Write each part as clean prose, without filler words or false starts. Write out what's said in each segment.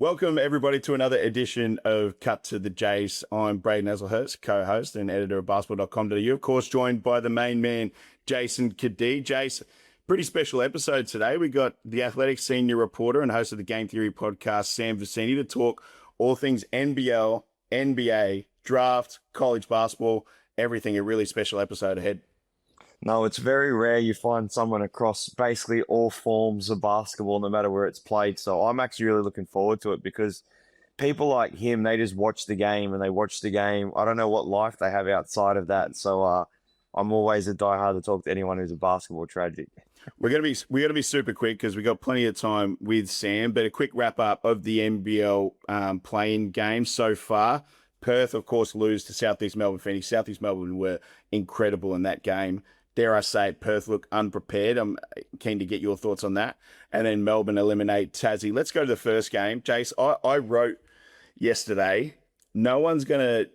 Welcome, everybody, to another edition of Cut to the Jase. I'm Braden Eselhurst, co-host and editor of basketball.com.au. Of course, joined by the main man, Jason Cadee. Jase, pretty special episode today. We got the Athletic senior reporter and host of the Game Theory podcast, Sam Vecenie, to talk all things NBL, NBA, draft, college basketball, everything. A really special episode ahead. No, it's very rare you find someone across basically all forms of basketball, no matter where it's played. So I'm actually really looking forward to it because people like him, they just watch the game and they watch the game. I don't know what life they have outside of that. So I'm always a diehard to talk to anyone who's a basketball tragic. We gotta be super quick because we got plenty of time with Sam. But a quick wrap up of the NBL playing game so far. Perth, of course, lose to Southeast Melbourne Phoenix. Southeast Melbourne were incredible in that game. Dare I say it, Perth look unprepared. I'm keen to get your thoughts on that. And then Melbourne eliminate Tassie. Let's go to the first game. Jase, I wrote yesterday, no one's going to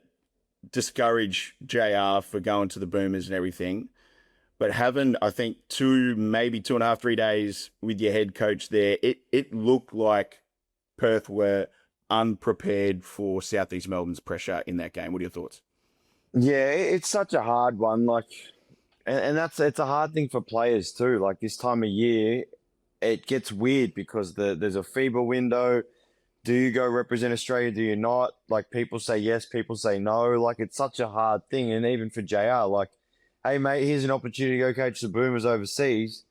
discourage JR for going to the Boomers and everything. But having, I think, maybe 2.5, 3 days with your head coach there, it looked like Perth were unprepared for Southeast Melbourne's pressure in that game. What are your thoughts? Yeah, it's such a hard one. And it's a hard thing for players too. Like this time of year, it gets weird because there's a FIBA window. Do you go represent Australia? Do you not? Like people say yes, people say no. Like it's such a hard thing. And even for JR, like, hey mate, here's an opportunity to go coach the Boomers overseas.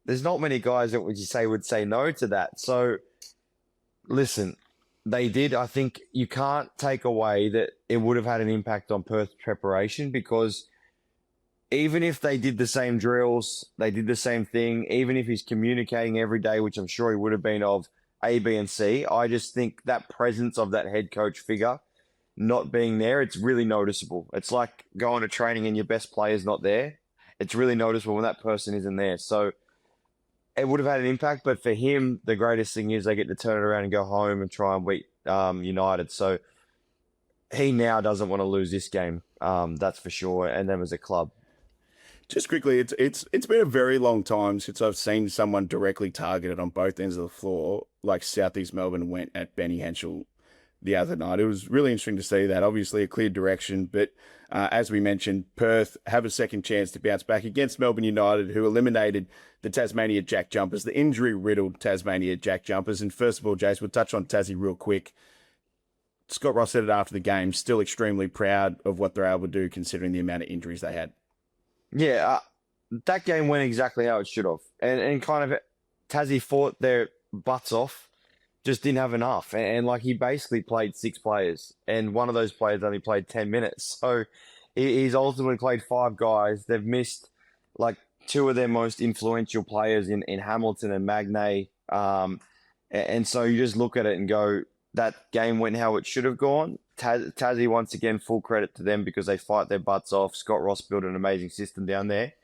There's not many guys that would say no to that. So listen, they did. I think you can't take away that it would have had an impact on Perth's preparation because even if they did the same drills, they did the same thing, even if he's communicating every day, which I'm sure he would have been of A, B, and C, I just think that presence of that head coach figure not being there, it's really noticeable. It's like going to training and your best player's not there. It's really noticeable when that person isn't there. So it would have had an impact, but for him, the greatest thing is they get to turn it around and go home and try and beat United. So he now doesn't want to lose this game, that's for sure, and them as a club. Just quickly, it's been a very long time since I've seen someone directly targeted on both ends of the floor, like Southeast Melbourne went at Benny Henschel the other night. It was really interesting to see that. Obviously, a clear direction, but as we mentioned, Perth have a second chance to bounce back against Melbourne United, who eliminated the Tasmania Jack Jumpers, the injury-riddled Tasmania Jack Jumpers. And first of all, Jace, we'll touch on Tassie real quick. Scott Ross said it after the game, still extremely proud of what they're able to do considering the amount of injuries they had. Yeah, that game went exactly how it should have. And kind of Tassie fought their butts off, just didn't have enough. And like he basically played 6 players, and one of those players only played 10 minutes. So he's ultimately played 5 guys. They've missed like 2 of their most influential players in Hamilton and Magnay. And so you just look at it and go, that game went how it should have gone. Tassie, once again, full credit to them because they fight their butts off. Scott Ross built an amazing system down there.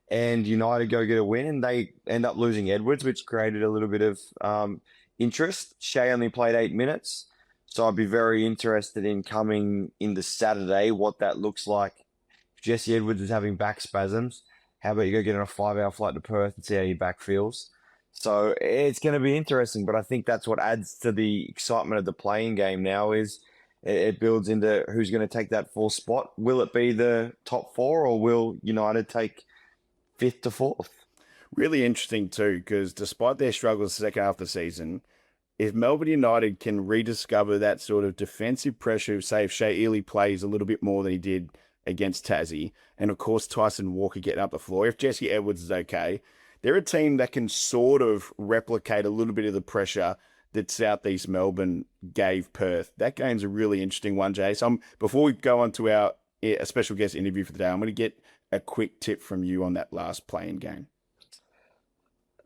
And United go get a win, and they end up losing Edwards, which created a little bit of interest. Shea only played 8 minutes. So I'd be very interested in coming into Saturday, what that looks like. If Jesse Edwards is having back spasms, how about you go get on a 5-hour flight to Perth and see how your back feels? So it's going to be interesting, but I think that's what adds to the excitement of the playing game now is it builds into who's going to take that 4th spot. Will it be the top 4 or will United take 5th to 4th? Really interesting too, because despite their struggles the second half of the season, if Melbourne United can rediscover that sort of defensive pressure, say if Shea Ely plays a little bit more than he did against Tassie, and of course Tyson Walker getting up the floor, if Jesse Edwards is okay, they're a team that can sort of replicate a little bit of the pressure that Southeast Melbourne gave Perth. That game's a really interesting one, Jase. Before we go on to a special guest interview for the day, I'm going to get a quick tip from you on that last playing game.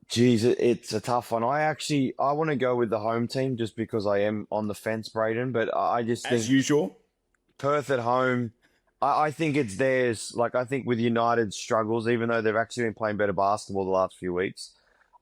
Geez, it's a tough one. I want to go with the home team just because I am on the fence, Braden. But I just think as usual, Perth at home, I think it's theirs. Like I think with United's struggles, even though they've actually been playing better basketball the last few weeks,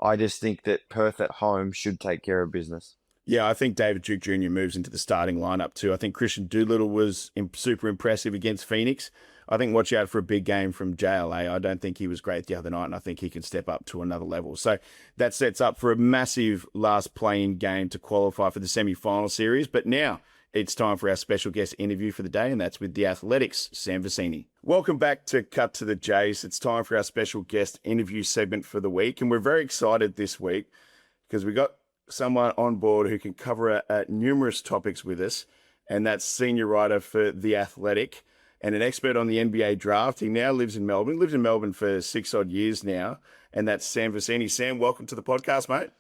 I just think that Perth at home should take care of business. Yeah, I think David Duke Jr. moves into the starting lineup too. I think Christian Doolittle was super impressive against Phoenix. I think watch out for a big game from JLA. I don't think he was great the other night, and I think he can step up to another level. So that sets up for a massive last play-in game to qualify for the semi-final series. But now it's time for our special guest interview for the day, and that's with the Athletics, Sam Vecenie. Welcome back to Cut to the Jase. It's time for our special guest interview segment for the week, and we're very excited this week because we got someone on board who can cover numerous topics with us, and that's senior writer for The Athletic and an expert on the NBA draft. He now lives in Melbourne, lived in Melbourne for 6 odd years now, and that's Sam Vecenie. Sam, welcome to the podcast, mate.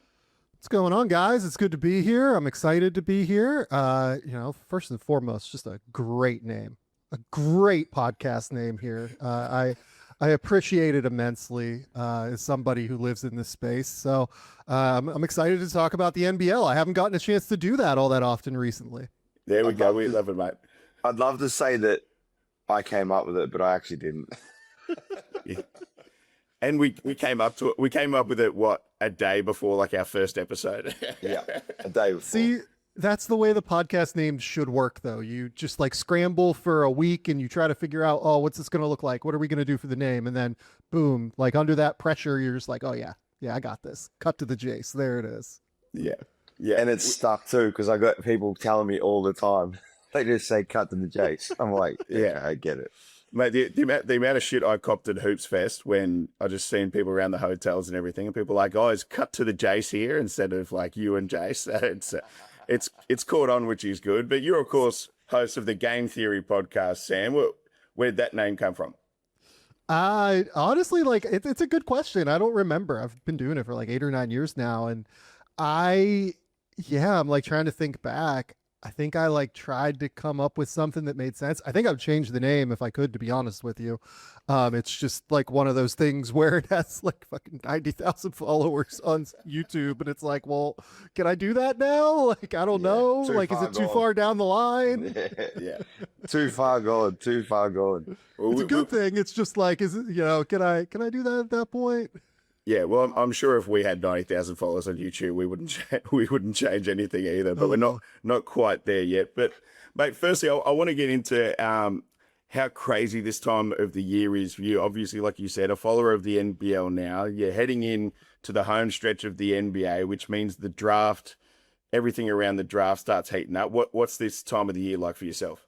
What's going on, guys? It's good to be here. I'm excited to be here. First and foremost, just a great name, a great podcast name here. I appreciate it immensely as somebody who lives in this space. So I'm excited to talk about the NBL. I haven't gotten a chance to do that all that often recently. There we go. We love it, mate. I'd love to say that I came up with it, but I actually didn't. Yeah. And we came up to it. We came up with it, a day before like our first episode. Yeah, a day before. See, that's the way the podcast names should work, though. You just like scramble for a week and you try to figure out, oh, what's this going to look like? What are we going to do for the name? And then boom, like under that pressure, you're just like, oh yeah, I got this. Cut to the Jase. There it is. Yeah. And it's stuck too, because I got people telling me all the time. They just say cut to the Jase. I'm like, yeah, I get it. Mate, the amount of shit I copped at Hoops Fest when I just seen people around the hotels and everything, and people like, guys, cut to the Jase here instead of like you and Jase. It's caught on, which is good. But you're of course host of the Game Theory podcast, Sam. Where did that name come from? Honestly, like it's a good question. I don't remember. I've been doing it for like 8 or 9 years now, and I'm like trying to think back. I think I like tried to come up with something that made sense. I think I've changed the name if I could, to be honest with you. It's just like one of those things where it has like fucking 90,000 followers on YouTube. And it's like, well, can I do that now? Like, I don't know. Like, is it too far down the line? Yeah. Too far gone. Well, it's a good thing. It's just like, is it, can I do that at that point? Yeah, well, I'm sure if we had 90,000 followers on YouTube, we wouldn't change anything either. But we're not quite there yet. But mate, firstly, I want to get into how crazy this time of the year is for you. Obviously, like you said, a follower of the NBL now. You're heading in to the home stretch of the NBA, which means the draft, everything around the draft starts heating up. What's this time of the year like for yourself?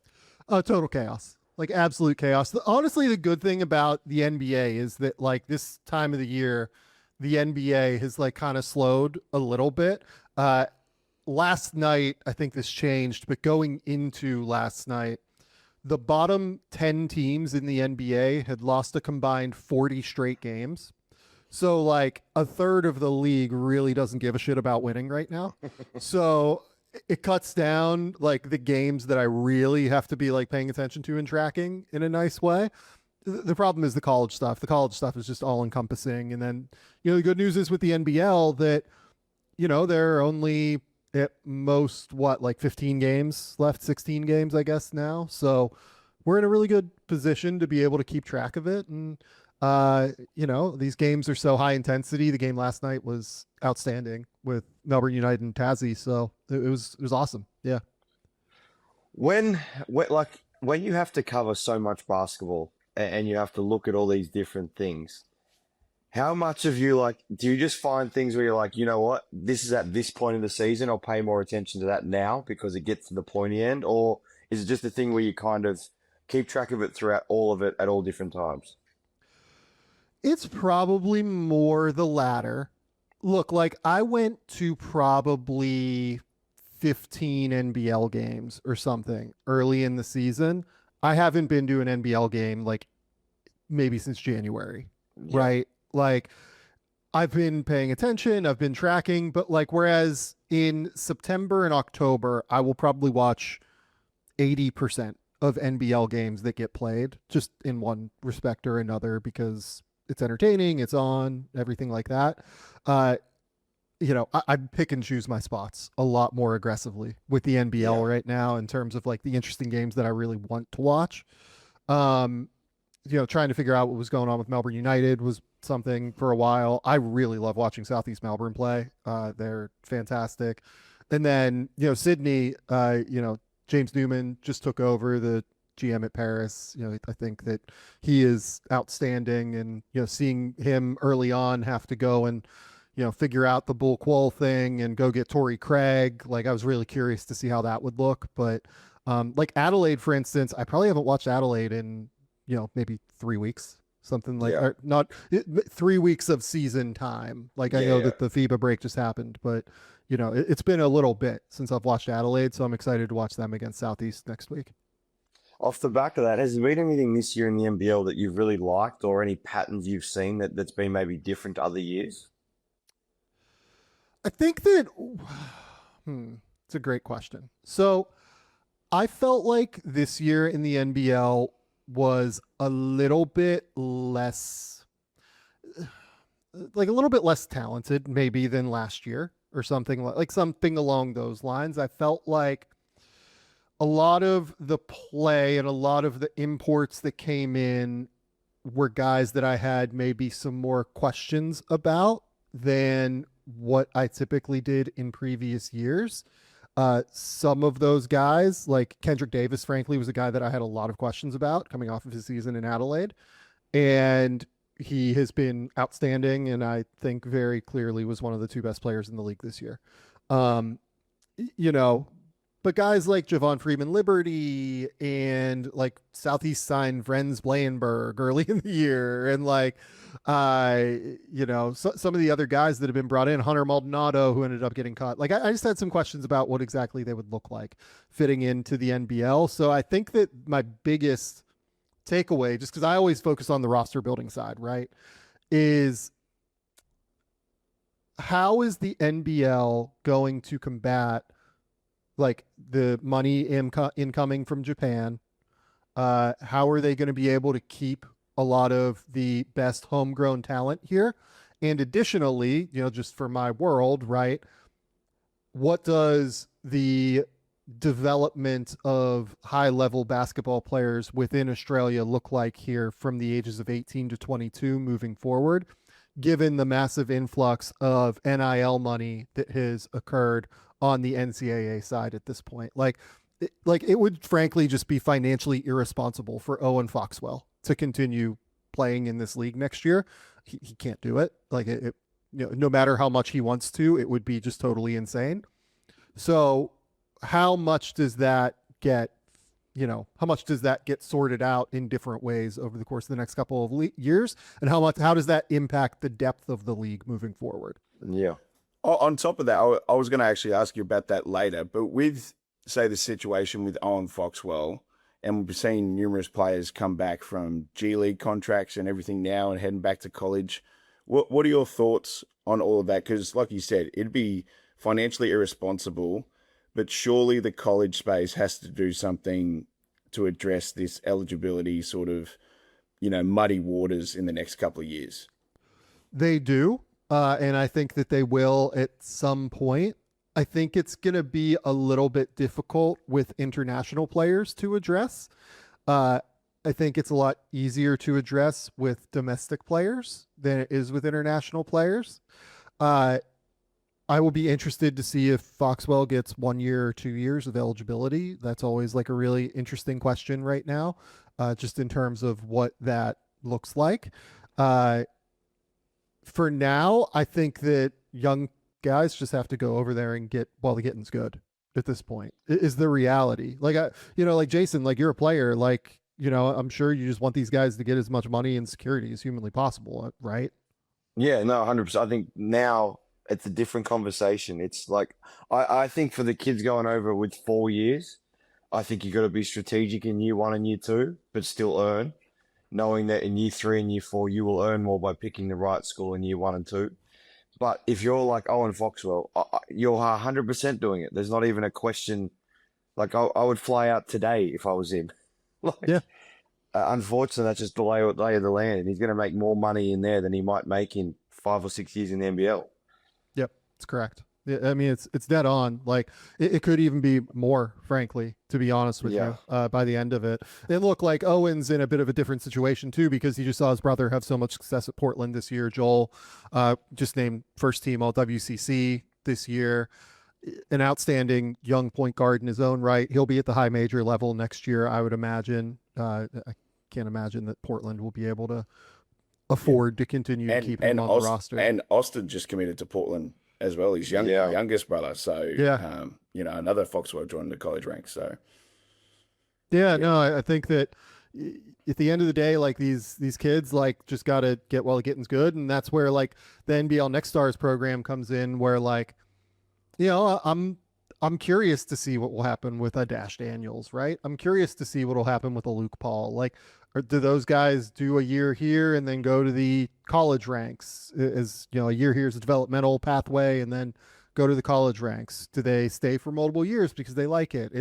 Total chaos. Like absolute chaos. Honestly, the good thing about the NBA is that like this time of the year, the NBA has like kind of slowed a little bit. Last night, I think this changed, but going into last night, the bottom 10 teams in the NBA had lost a combined 40 straight games. So like a third of the league really doesn't give a shit about winning right now. So it cuts down like the games that I really have to be like paying attention to and tracking in a nice way. The problem is the college stuff. The college stuff is just all encompassing. And then, the good news is with the NBL that, there are only at most, 15 games left, 16 games, I guess now. So we're in a really good position to be able to keep track of it. And, these games are so high intensity. The game last night was outstanding with Melbourne United and Tassie. So it was awesome. Yeah. When you have to cover so much basketball, and you have to look at all these different things, how much of you do you just find things where you're like, you know what, this is at this point in the season, I'll pay more attention to that now because it gets to the pointy end? Or is it just a thing where you kind of keep track of it throughout all of it at all different times? It's probably more the latter. Look, like I went to probably 15 NBL games or something early in the season. I haven't been to an NBL game like maybe since January, right? Like I've been paying attention, I've been tracking, but like whereas in September and October, I will probably watch 80% of NBL games that get played just in one respect or another because it's entertaining, it's on, everything like that. I pick and choose my spots a lot more aggressively with the NBL right now in terms of like the interesting games that I really want to watch. Trying to figure out what was going on with Melbourne United was something for a while. I really love watching Southeast Melbourne play. They're fantastic. And then, Sydney, James Newman just took over the GM at Paris. I think that he is outstanding, and seeing him early on have to go and figure out the bull qual thing and go get Torrey Craig. Like, I was really curious to see how that would look. But like Adelaide, for instance, I probably haven't watched Adelaide in maybe 3 weeks, something like or not 3 weeks of season time. Like, I know that the FIBA break just happened, but it's been a little bit since I've watched Adelaide, so I'm excited to watch them against Southeast next week. Off the back of that, has there been anything this year in the NBL that you've really liked, or any patterns you've seen that's been maybe different to other years? I think that it's a great question. So I felt like this year in the NBL was a little bit less talented maybe than last year, or something along those lines. I felt like a lot of the play and a lot of the imports that came in were guys that I had maybe some more questions about than what I typically did in previous years. Some of those guys, like Kendrick Davis, frankly, was a guy that I had a lot of questions about coming off of his season in Adelaide. And he has been outstanding, and I think very clearly was one of the 2 best players in the league this year. But guys like Javon Freeman Liberty and like Southeast signed Vrenz Blaenberg early in the year, and some of the other guys that have been brought in, Hunter Maldonado, who ended up getting caught. Like, I just had some questions about what exactly they would look like fitting into the NBL. So I think that my biggest takeaway, just because I always focus on the roster building side, right, is how is the NBL going to combat like the money incoming from Japan? How are they going to be able to keep a lot of the best homegrown talent here? And additionally, just for my world, right, what does the development of high-level basketball players within Australia look like here from the ages of 18 to 22 moving forward, given the massive influx of NIL money that has occurred on the NCAA side at this point? Like it would frankly just be financially irresponsible for Owen Foxwell to continue playing in this league next year. He can't do it. Like no matter how much he wants to, it would be just totally insane. So how much does that get sorted out in different ways over the course of the next couple of years? And how does that impact the depth of the league moving forward? Yeah. On top of that, I was going to actually ask you about that later, but with, say, the situation with Owen Foxwell, and we've seen numerous players come back from G League contracts and everything now and heading back to college. What are your thoughts on all of that? Because like you said, it'd be financially irresponsible, but surely the college space has to do something to address this eligibility sort of, muddy waters in the next couple of years. They do. And I think that they will at some point. I think it's going to be a little bit difficult with international players to address. I think it's a lot easier to address with domestic players than it is with international players. I will be interested to see if Foxwell gets 1 year or 2 years of eligibility. That's always like a really interesting question right now, just in terms of what that looks like. For now, I think that young guys just have to go over there and get while the getting's good at this point is the reality. Like, like Jason, like you're a player, like, I'm sure you just want these guys to get as much money and security as humanly possible, right? Yeah, no, 100%. I think now it's a different conversation. It's like, I think for the kids going over with 4 years, I think you got to be strategic in year 1 and year 2, but still earn, knowing that in year 3 and year 4, you will earn more by picking the right school in year 1 and 2. But if you're like Owen Foxwell, you're 100% doing it. There's not even a question. Like, I would fly out today if I was him. Unfortunately, that's just the lay of the land. And he's going to make more money in there than he might make in 5 or 6 years in the NBL. Yep, that's correct. I mean, it's dead on. Like, it could even be more, frankly, to be honest with you, by the end of it. And look, like Owen's in a bit of a different situation too, because he just saw his brother have so much success at Portland this year. Joel just named first team all WCC this year. an outstanding young point guard in his own right. He'll be at the high major level next year, I would imagine. I can't imagine that Portland will be able to afford to continue to keep him on the roster. And Austin just committed to Portland as well. His youngest brother. So, another Foxwell joined the college ranks. So, no, I think that at the end of the day, like these kids, like just got to get while the getting's good. And that's where like the NBL Next Stars program comes in, where like, I'm curious to see what will happen with a Dash Daniels, right? I'm curious to see what will happen with a Luke Paul. Like, or do those guys do a year here and then go to the college ranks as, a year here is a developmental pathway and then go to the college ranks? Do they stay for multiple years because they like it?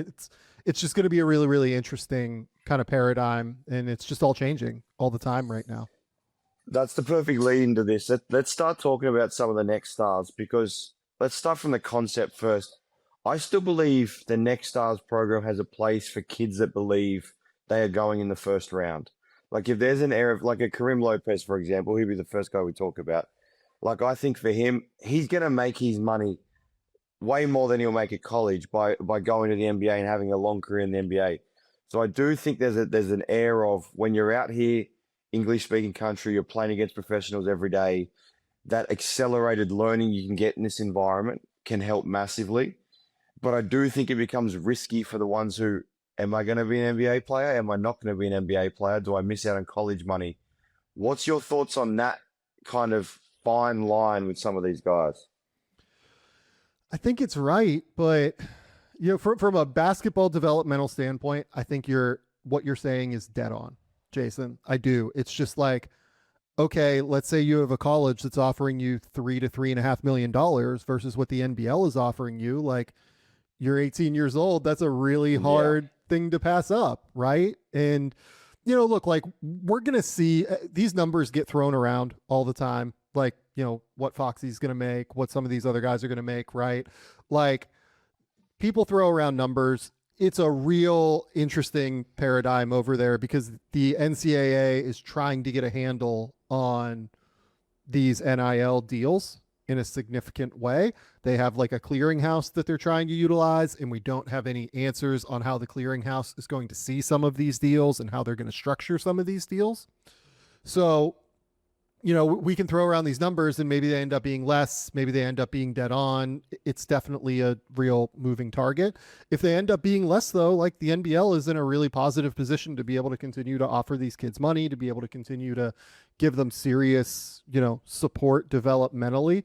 It's just going to be a really, really interesting kind of paradigm, and it's just all changing all the time right now. That's the perfect lead into this. Let's start talking about some of the Next Stars, because let's start from the concept first. I still believe the Next Stars program has a place for kids that believe they are going in the first round. Like if there's an area of like a Karim Lopez, for example, he'd be the first guy we talk about. Like I think for him, he's going to make his money way more than he'll make at college by going to the NBA and having a long career in the NBA. So I do think there's an air of when you're out here, English speaking country, you're playing against professionals every day, that accelerated learning you can get in this environment can help massively. But I do think it becomes risky for the ones who, am I going to be an NBA player? Am I not going to be an NBA player? Do I miss out on college money? What's your thoughts on that kind of fine line with some of these guys? I think it's right, but from a basketball developmental standpoint, I think what you're saying is dead on, Jason. I do. It's just like, okay, let's say you have a college that's offering you $3 to $3.5 million versus what the NBL is offering you. Like, you're 18 years old. That's a really hard thing to pass up, right? And look, like we're gonna see these numbers get thrown around all the time. Like, what Foxy's going to make, what some of these other guys are going to make, right? Like, people throw around numbers. It's a real interesting paradigm over there because the NCAA is trying to get a handle on these NIL deals in a significant way. They have like a clearinghouse that they're trying to utilize, and we don't have any answers on how the clearinghouse is going to see some of these deals and how they're going to structure some of these deals. So, we can throw around these numbers and maybe they end up being less, maybe they end up being dead on. It's definitely a real moving target. If they end up being less, though, like the NBL is in a really positive position to be able to continue to offer these kids money, to be able to continue to give them serious, support developmentally.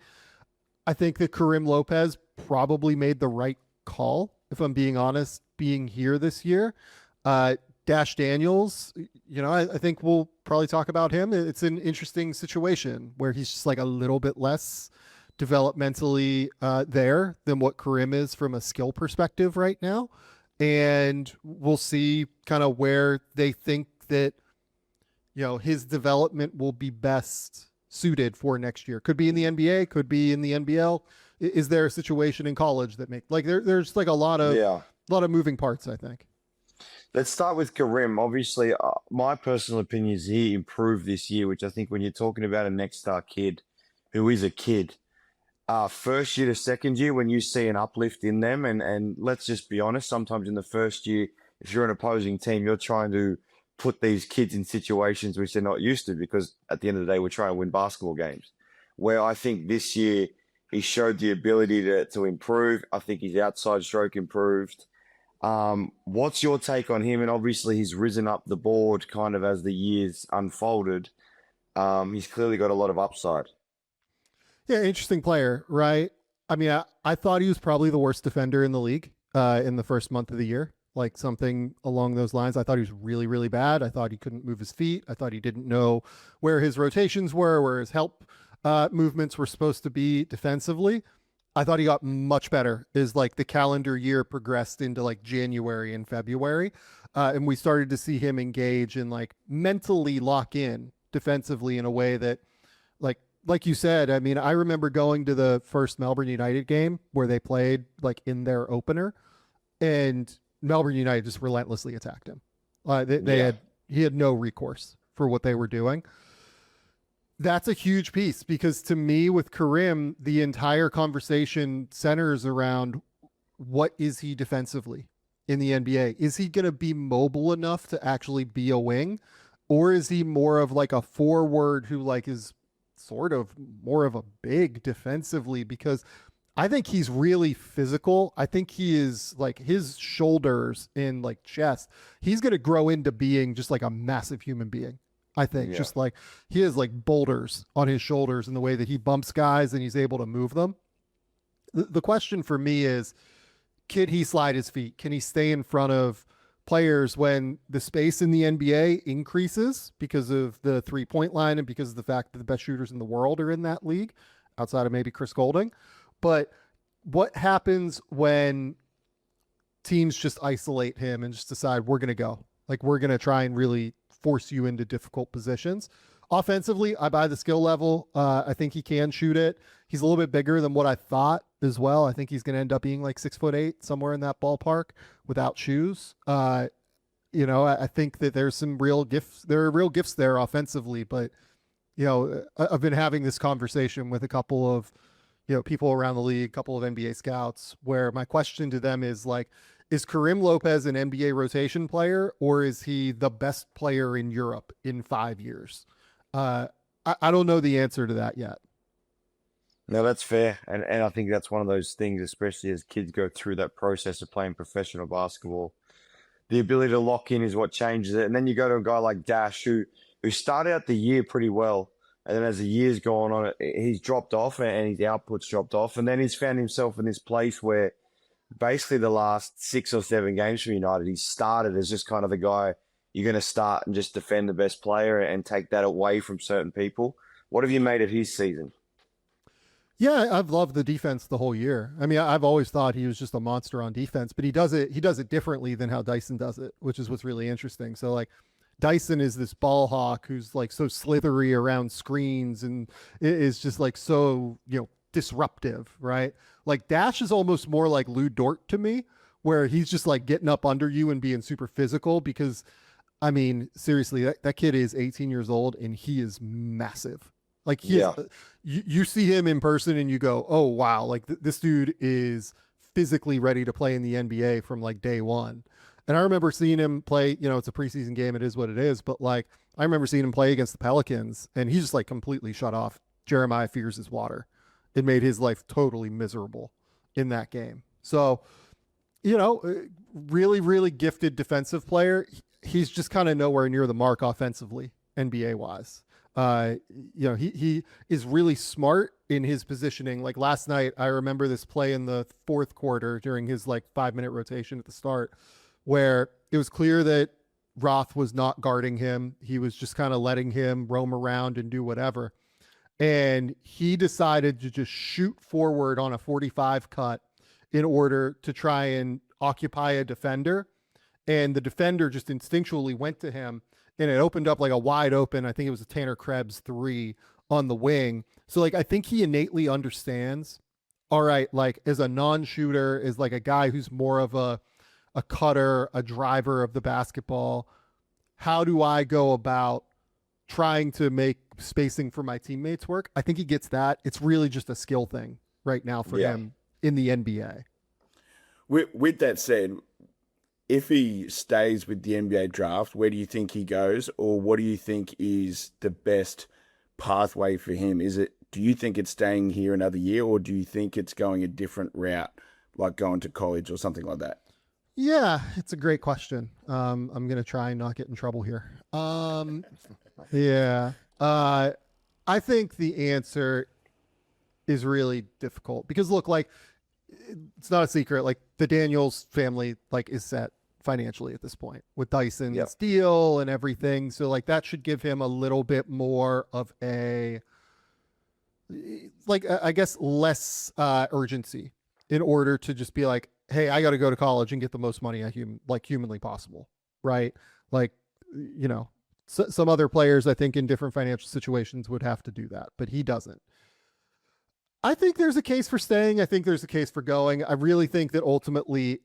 I think that Karim Lopez probably made the right call, if I'm being honest, being here this year. Dash Daniels, I think we'll probably talk about him. It's an interesting situation where he's just like a little bit less developmentally there than what Karim is from a skill perspective right now. And we'll see kind of where they think that, his development will be best suited for next year. Could be in the NBA, could be in the NBL. Is there a situation in college that there's like a lot of moving parts, I think. Let's start with Karim. Obviously, my personal opinion is he improved this year, which I think when you're talking about a Next Star kid who is a kid, first year to second year, when you see an uplift in them, and let's just be honest, sometimes in the first year, if you're an opposing team, you're trying to put these kids in situations which they're not used to, because at the end of the day, we're trying to win basketball games. Where I think this year he showed the ability to improve. I think his outside stroke improved. What's your take on him? And obviously he's risen up the board kind of as the years unfolded. He's clearly got a lot of upside. Yeah, interesting player, right? I mean, I thought he was probably the worst defender in the league in the first month of the year, like something along those lines. I thought he was really, really bad. I thought he couldn't move his feet. I thought he didn't know where his rotations were, where his help movements were supposed to be defensively. I thought he got much better as like the calendar year progressed into like January and February. And we started to see him engage and like mentally lock in defensively in a way that like you said, I mean, I remember going to the first Melbourne United game where they played like in their opener, and Melbourne United just relentlessly attacked him. He had no recourse for what they were doing. That's a huge piece because to me, with Karim, the entire conversation centers around what is he defensively in the NBA? Is he going to be mobile enough to actually be a wing? Or is he more of like a forward who like is sort of more of a big defensively? Because I think he's really physical. I think he is like his shoulders and like chest. He's going to grow into being just like a massive human being. I think just like he has like boulders on his shoulders in the way that he bumps guys and he's able to move them. The question for me is, can he slide his feet? Can he stay in front of players when the space in the NBA increases because of the 3-point line and because of the fact that the best shooters in the world are in that league outside of maybe Chris Golding? But what happens when teams just isolate him and just decide we're going to go? Like, we're going to try and really force you into difficult positions. Offensively, I buy the skill level. I think he can shoot it. He's a little bit bigger than what I thought as well. I think he's going to end up being like 6'8", somewhere in that ballpark without shoes. I think that there's some real gifts. There are real gifts there offensively, but I've been having this conversation with a couple of people around the league, a couple of NBA scouts, where my question to them is like, is Karim Lopez an NBA rotation player, or is he the best player in Europe in 5 years? I don't know the answer to that yet. No, that's fair. And I think that's one of those things, especially as kids go through that process of playing professional basketball. The ability to lock in is what changes it. And then you go to a guy like Dash, who started out the year pretty well. And then as the year's gone on, he's dropped off and his output's dropped off. And then he's found himself in this place where basically the last 6 or 7 games for United, he started as just kind of the guy you're going to start and just defend the best player and take that away from certain people. What have you made of his season? Yeah, I've loved the defense the whole year. I mean, I've always thought he was just a monster on defense, but he does it differently than how Dyson does it, which is what's really interesting. So like Dyson is this ball hawk who's like so slithery around screens and is just like so, disruptive, right? Like Dash is almost more like Lou Dort to me, where he's just like getting up under you and being super physical because, I mean, seriously, that kid is 18 years old and he is massive. Like you see him in person and you go, oh, wow, like this dude is physically ready to play in the NBA from like day one. And I remember seeing him play, it's a preseason game. It is what it is. But like, I remember seeing him play against the Pelicans and he just like completely shut off Jeremiah Fears' water. It made his life totally miserable in that game. So, really, really gifted defensive player. He's just kind of nowhere near the mark offensively, NBA wise. He is really smart in his positioning. Like last night, I remember this play in the fourth quarter during his like 5-minute rotation at the start, where it was clear that Roth was not guarding him. He was just kind of letting him roam around and do whatever. And he decided to just shoot forward on a 45 cut in order to try and occupy a defender. And the defender just instinctually went to him and it opened up like a wide open, I think it was a Tanner Krebs 3 on the wing. So like, I think he innately understands, all right, like as a non-shooter, is like a guy who's more of a cutter, a driver of the basketball. How do I go about trying to make spacing for my teammates work? I think he gets that. It's really just a skill thing right now for him in the NBA. With that said, if he stays with the NBA draft, where do you think he goes, or what do you think is the best pathway for him? Do you think it's staying here another year, or do you think it's going a different route, like going to college or something like that? Yeah, it's a great question. I'm going to try and not get in trouble here. I think the answer is really difficult because look, like it's not a secret. Like the Daniels family, like is set financially at this point with Dyson's deal and everything. So like that should give him a little bit more of a, like, I guess less urgency in order to just be like, hey, I got to go to college and get the most money humanly possible. Right. Like, some other players, I think in different financial situations would have to do that, but he doesn't. I think there's a case for staying. I think there's a case for going. I really think that ultimately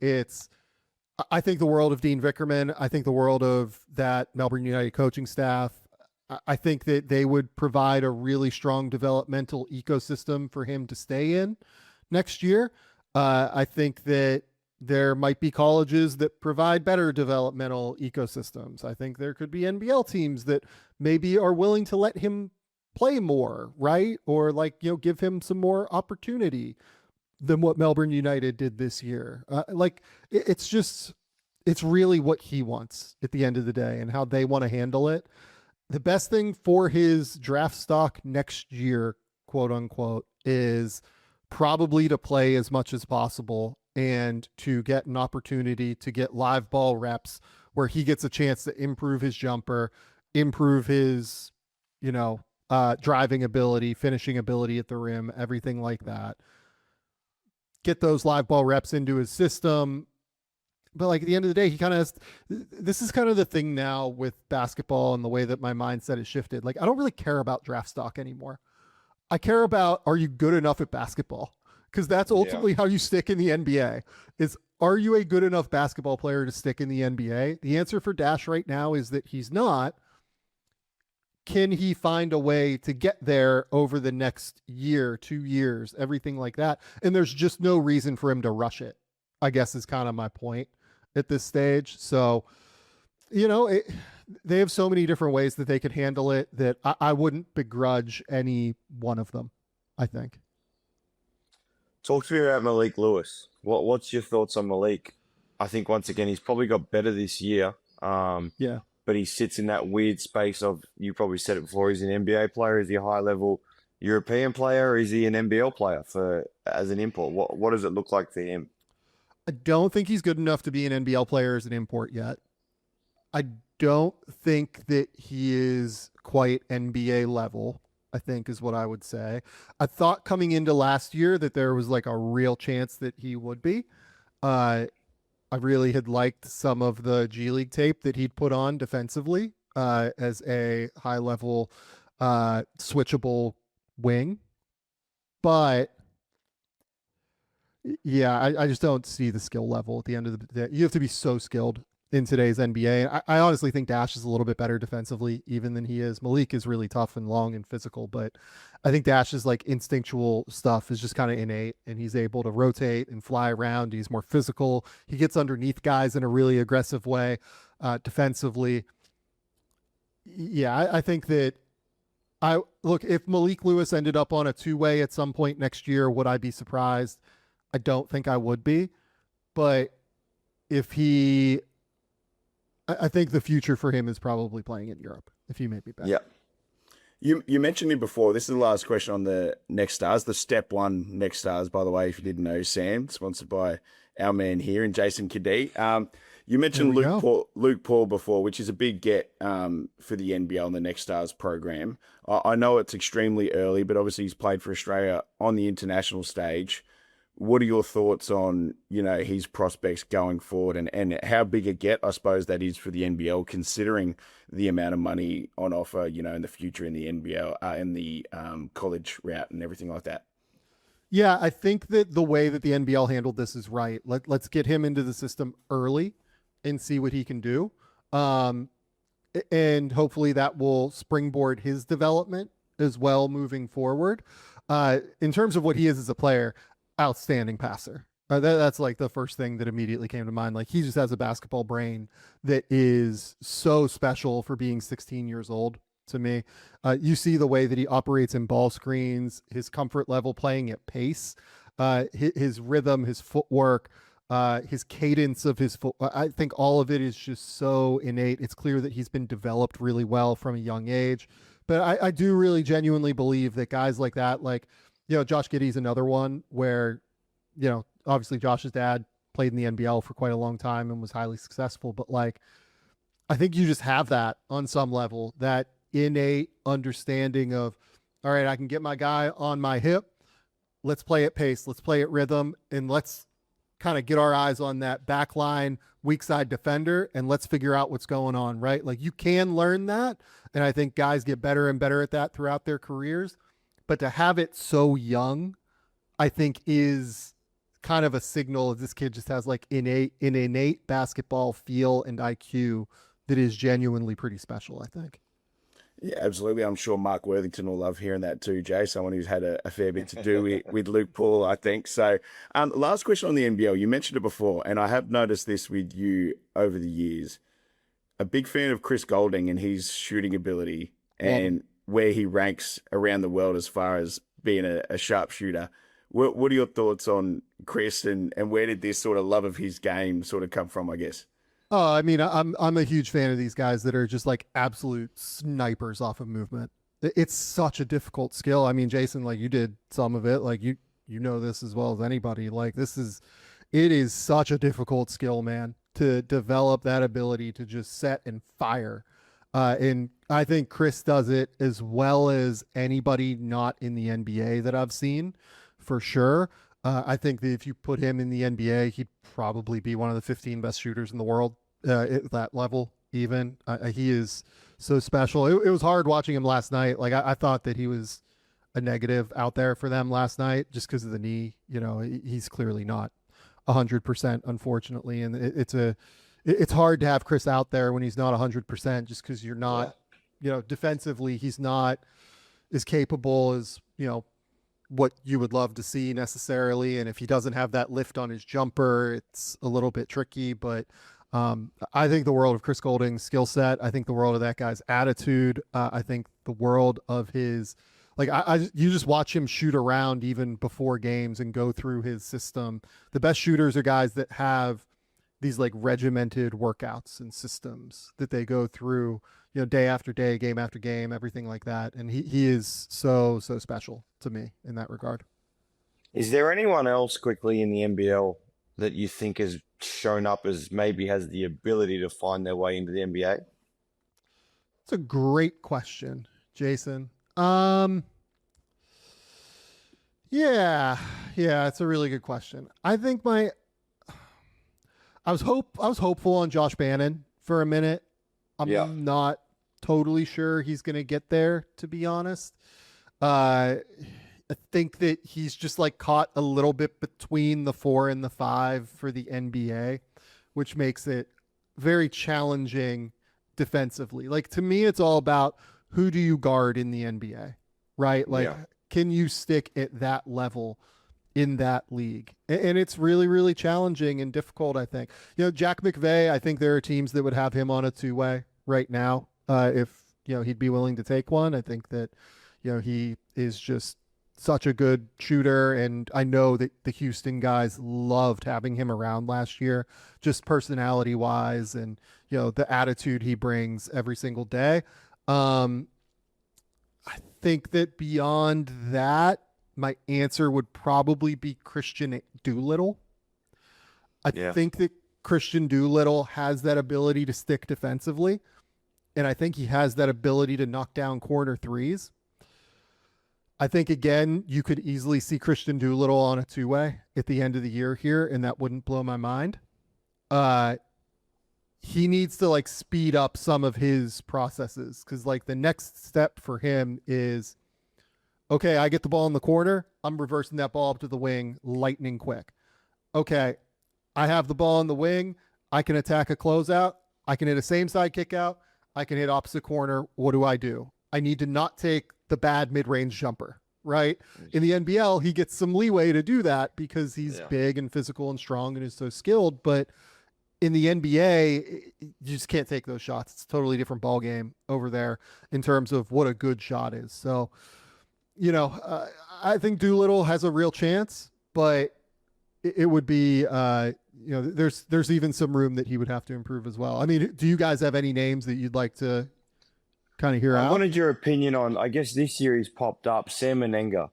I think the world of Dean Vickerman. I think the world of that Melbourne United coaching staff. I think that they would provide a really strong developmental ecosystem for him to stay in next year. I think that there might be colleges that provide better developmental ecosystems. I think there could be NBL teams that maybe are willing to let him play more, right? Or like, give him some more opportunity than what Melbourne United did this year. It's really what he wants at the end of the day and how they want to handle it. The best thing for his draft stock next year, quote unquote, is probably to play as much as possible and to get an opportunity to get live ball reps where he gets a chance to improve his jumper, improve his, driving ability, finishing ability at the rim, everything like that. Get those live ball reps into his system. But like at the end of the day, he kind of has, this is kind of the thing now with basketball and the way that my mindset has shifted. Like, I don't really care about draft stock anymore. I care about, are you good enough at basketball? Because that's ultimately how you stick in the NBA is, are you a good enough basketball player to stick in the NBA? The answer for Dash right now is that he's not. Can he find a way to get there over the next year, 2 years, everything like that? And there's just no reason for him to rush it, I guess is kind of my point at this stage. So, they have so many different ways that they could handle it that I wouldn't begrudge any one of them, I think. Talk to me about Malik Lewis. What's your thoughts on Malik? I think once again he's probably got better this year. Yeah. But he sits in that weird space of, you probably said it before, he's an NBA player, is he a high level European player, or is he an NBL player as an import? What does it look like for him? I don't think he's good enough to be an NBL player as an import yet. I don't think that he is quite NBA level, I think is what I would say. I thought coming into last year that there was like a real chance that he would be. I really had liked some of the G League tape that he'd put on defensively as a high level switchable wing. But yeah, I just don't see the skill level at the end of the day. You have to be so skilled in today's NBA. And I honestly think Dash is a little bit better defensively even than he is. Malik is really tough and long and physical, but I think Dash's like instinctual stuff is just kind of innate, and he's able to rotate and fly around. He's more physical. He gets underneath guys in a really aggressive way defensively. Yeah, I think that if Malik Lewis ended up on a 2-way at some point next year, would I be surprised? I don't think I would be, but I think the future for him is probably playing in Europe if he may be back. Yeah. You mentioned him before. This is the last question on the Next Stars, the Step 1 Next Stars, by the way, if you didn't know, Sam, sponsored by our man here in Jason Cadee. You mentioned Luke Paul before, which is a big get for the NBL and the Next Stars program. I know it's extremely early, but obviously he's played for Australia on the international stage. What are your thoughts on, his prospects going forward and how big a get, I suppose, that is for the NBL, considering the amount of money on offer, in the future in the NBL, in the college route and everything like that? Yeah, I think that the way that the NBL handled this is right. Let's get him into the system early and see what he can do. And hopefully that will springboard his development as well moving forward. In terms of what he is as a player, outstanding passer. That's like the first thing that immediately came to mind. Like, he just has a basketball brain that is so special for being 16 years old to me. You see the way that he operates in ball screens, his comfort level playing at pace, his rhythm, his footwork, his cadence of his foot. I think all of it is just so innate. It's clear that he's been developed really well from a young age. But I do really genuinely believe that guys like that, like, Josh Giddey's another one where, obviously Josh's dad played in the NBL for quite a long time and was highly successful. But like, I think you just have that on some level, that innate understanding of, all right, I can get my guy on my hip. Let's play at pace. Let's play at rhythm. And let's kind of get our eyes on that back line, weak side defender, and let's figure out what's going on, right? Like, you can learn that. And I think guys get better and better at that throughout their careers. But to have it so young, I think is kind of a signal that this kid just has like an innate basketball feel and IQ that is genuinely pretty special, I think. Yeah, absolutely. I'm sure Mark Worthington will love hearing that too, Jay. Someone who's had a fair bit to do with Luke Paul, I think. So, last question on the NBL. You mentioned it before, and I have noticed this with you over the years. A big fan of Chris Golding and his shooting ability Love him. and where he ranks around the world as far as being a sharpshooter. What are your thoughts on Chris and where did this sort of love of his game sort of come from, I guess? Oh, I mean, I'm a huge fan of these guys that are just like absolute snipers off of movement. It's such a difficult skill. I mean, Jason, like you did some of it, like you know this as well as anybody. Like it is such a difficult skill, man, to develop that ability to just set and fire. And I think Chris does it as well as anybody not in the NBA that I've seen, for sure. I think that if you put him in the NBA, he'd probably be one of the 15 best shooters in the world at that level. Even he is so special. It was hard watching him last night. Like I thought that he was a negative out there for them last night just because of the knee. You know, he's clearly not 100%, unfortunately, and it's hard to have Chris out there when he's not 100% just because you're not, you know, defensively he's not as capable as, you know, what you would love to see necessarily. And if he doesn't have that lift on his jumper, it's a little bit tricky. But I think the world of Chris Golding's skill set. I think the world of that guy's attitude. I think the world of his, like, you just watch him shoot around even before games and go through his system. The best shooters are guys that have these like regimented workouts and systems that they go through, you know, day after day, game after game, everything like that. And he is so special to me in that regard. Is there anyone else quickly in the NBL that you think has shown up as maybe has the ability to find their way into the NBA? It's a great question, Jason. Yeah, it's a really good question. I think I was hopeful on Josh Bannon for a minute. I'm not totally sure he's going to get there, to be honest. I think that he's just like caught a little bit between the 4 and the 5 for the NBA, which makes it very challenging defensively. Like to me, it's all about who do you guard in the NBA, right? Like, can you stick at that level in that league? And it's really, really challenging and difficult, I think. You know, Jack McVay, I think there are teams that would have him on a 2-way right now. If, you know, he'd be willing to take one. I think that, you know, he is just such a good shooter. And I know that the Houston guys loved having him around last year, just personality wise and, you know, the attitude he brings every single day. I think that beyond that, my answer would probably be Christian Doolittle. I think that Christian Doolittle has that ability to stick defensively, and I think he has that ability to knock down corner threes. I think, again, you could easily see Christian Doolittle on a 2-way at the end of the year here, and that wouldn't blow my mind. He needs to like speed up some of his processes because like the next step for him is, okay, I get the ball in the corner. I'm reversing that ball up to the wing lightning quick. Okay, I have the ball in the wing. I can attack a closeout. I can hit a same side kick out. I can hit opposite corner. What do? I need to not take the bad mid-range jumper, right? In the NBL, he gets some leeway to do that because he's big and physical and strong and is so skilled. But in the NBA, you just can't take those shots. It's a totally different ball game over there in terms of what a good shot is. So, you know, I think Doolittle has a real chance, but it would be, you know, there's even some room that he would have to improve as well. I mean, do you guys have any names that you'd like to kind of hear out? I wanted your opinion on, I guess this year he's popped up, Sam Menenga.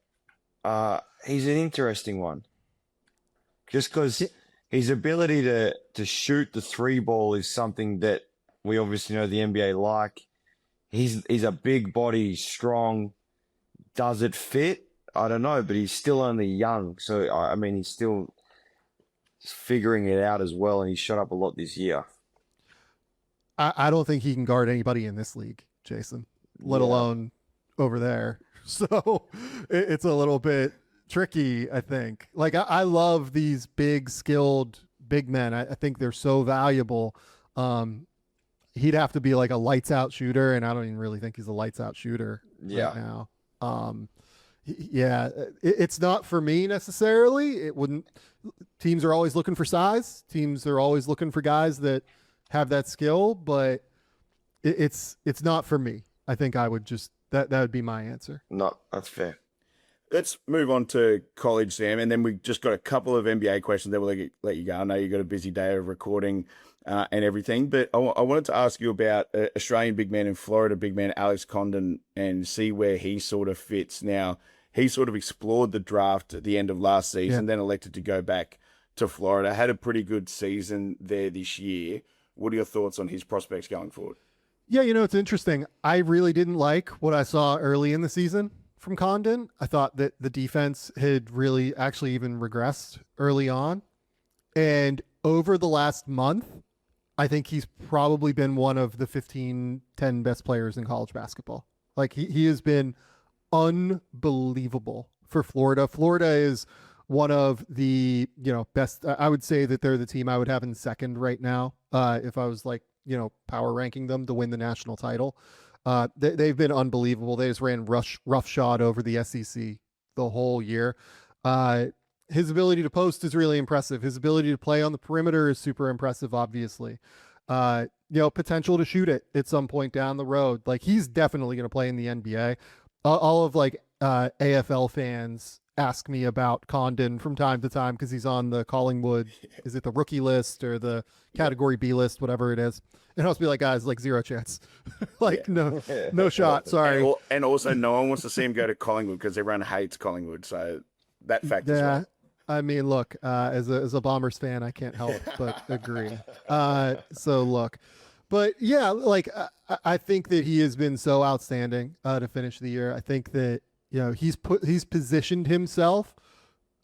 He's an interesting one. Just because his ability to shoot the 3 ball is something that we obviously know the NBA like. He's a big body, strong. Does it fit? I don't know, but he's still only young. So, I mean, he's still figuring it out as well, and he's shot up a lot this year. I don't think he can guard anybody in this league, Jason, let alone over there. So it's a little bit tricky, I think. Like, I love these big, skilled big men. I think they're so valuable. he'd have to be like a lights out shooter, and I don't even really think he's a lights out shooter Yeah. right now. Yeah, it's not for me necessarily. It wouldn't. Teams are always looking for size. Teams are always looking for guys that have that skill, but it's not for me. I think I would just that would be my answer. No, that's fair. Let's move on to college, Sam, and then we just got a couple of NBA questions that we'll let you go. I know you've got a busy day of recording and everything, but I wanted to ask you about Australian big man and Florida big man Alex Condon and see where he sort of fits. Now, he sort of explored the draft at the end of last season, then elected to go back to Florida. Had a pretty good season there this year. What are your thoughts on his prospects going forward? Yeah, it's interesting. I really didn't like what I saw early in the season from Condon. I thought that the defense had really actually even regressed early on. And over the last month, I think he's probably been one of the 10 best players in college basketball. Like he has been unbelievable for Florida. Florida is one of the, best. I would say that they're the team I would have in second right now. If I was like, power ranking them to win the national title. They've been unbelievable. They just ran roughshod over the SEC the whole year. His ability to post is really impressive. His ability to play on the perimeter is super impressive, obviously. Potential to shoot it at some point down the road. Like he's definitely going to play in the NBA. All of like AFL fans ask me about Condon from time to time because he's on the Collingwood, is it the rookie list or the category B list, whatever it is. And I'll just be like, guys, like zero chance. No shot. Sorry. And also no one wants to see him go to Collingwood because everyone hates Collingwood. So that fact as well. I mean, look, as a Bombers fan, I can't help but agree. So look, but yeah, like I think that he has been so outstanding to finish the year. I think that, he's positioned himself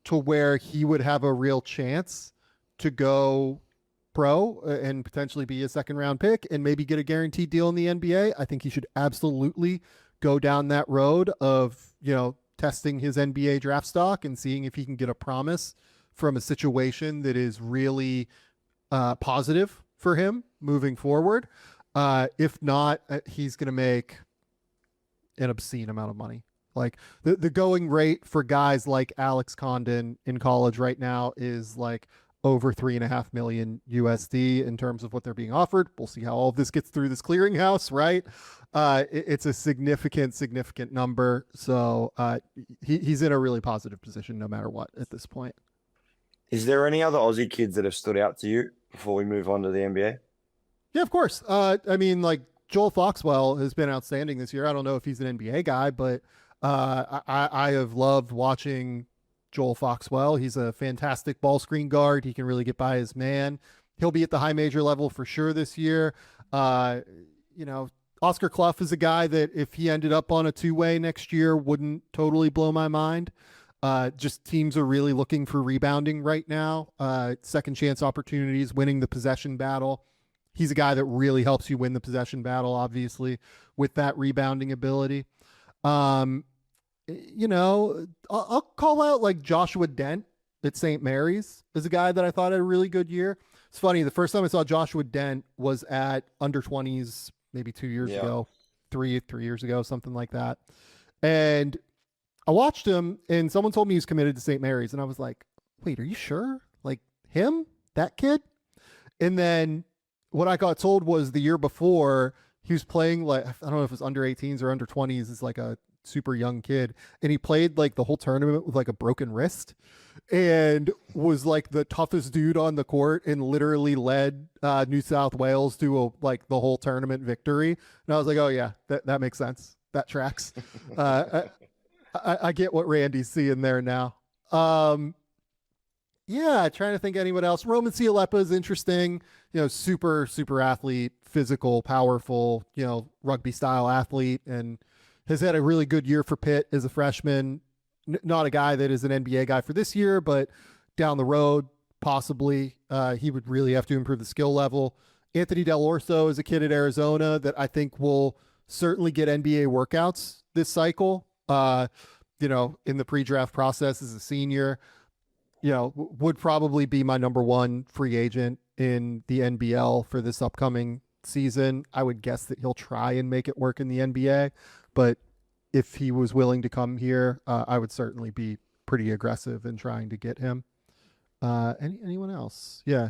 to where he would have a real chance to go pro and potentially be a second round pick and maybe get a guaranteed deal in the NBA. I think he should absolutely go down that road of, testing his NBA draft stock and seeing if he can get a promise from a situation that is really positive for him moving forward. If not, he's going to make an obscene amount of money. Like the going rate for guys like Alex Condon in college right now is like over $3.5 million USD in terms of what they're being offered. We'll see how all of this gets through this clearinghouse, right? It's a significant number. So he's in a really positive position no matter what at this point. Is there any other Aussie kids that have stood out to you before we move on to the NBA? Yeah, of course. I mean, like Joel Foxwell has been outstanding this year. I don't know if he's an NBA guy, but I have loved watching Joel Foxwell. He's a fantastic ball screen guard. He can really get by his man. He'll be at the high major level for sure this year. Oscar Clough is a guy that if he ended up on a two-way next year wouldn't totally blow my mind. Just teams are really looking for rebounding right now. Second chance opportunities, winning the possession battle. He's a guy that really helps you win the possession battle, obviously, with that rebounding ability. I'll call out like Joshua Dent at St. Mary's is a guy that I thought had a really good year. It's funny. The first time I saw Joshua Dent was at under 20s, maybe 2 years ago, three years ago, something like that. And I watched him and someone told me he's committed to St. Mary's. And I was like, wait, are you sure? Like him, that kid? And then what I got told was the year before he was playing like, I don't know if it was under 18s or under 20s. It's like a super young kid. And he played like the whole tournament with like a broken wrist and was like the toughest dude on the court and literally led New South Wales to like the whole tournament victory. And I was like, oh yeah, that makes sense. That tracks. I get what Randy's seeing there now. Yeah, trying to think anyone else. Roman Cialepa is interesting. Super athlete, physical, powerful, rugby style athlete, and has had a really good year for Pitt as a freshman. Not a guy that is an NBA guy for this year, but down the road, possibly. He would really have to improve the skill level. Anthony Del Orso is a kid at Arizona that I think will certainly get NBA workouts this cycle. In the pre-draft process as a senior, would probably be my number one free agent in the NBL for this upcoming season. I would guess that he'll try and make it work in the NBA, but if he was willing to come here, I would certainly be pretty aggressive in trying to get him. Anyone else? Yeah.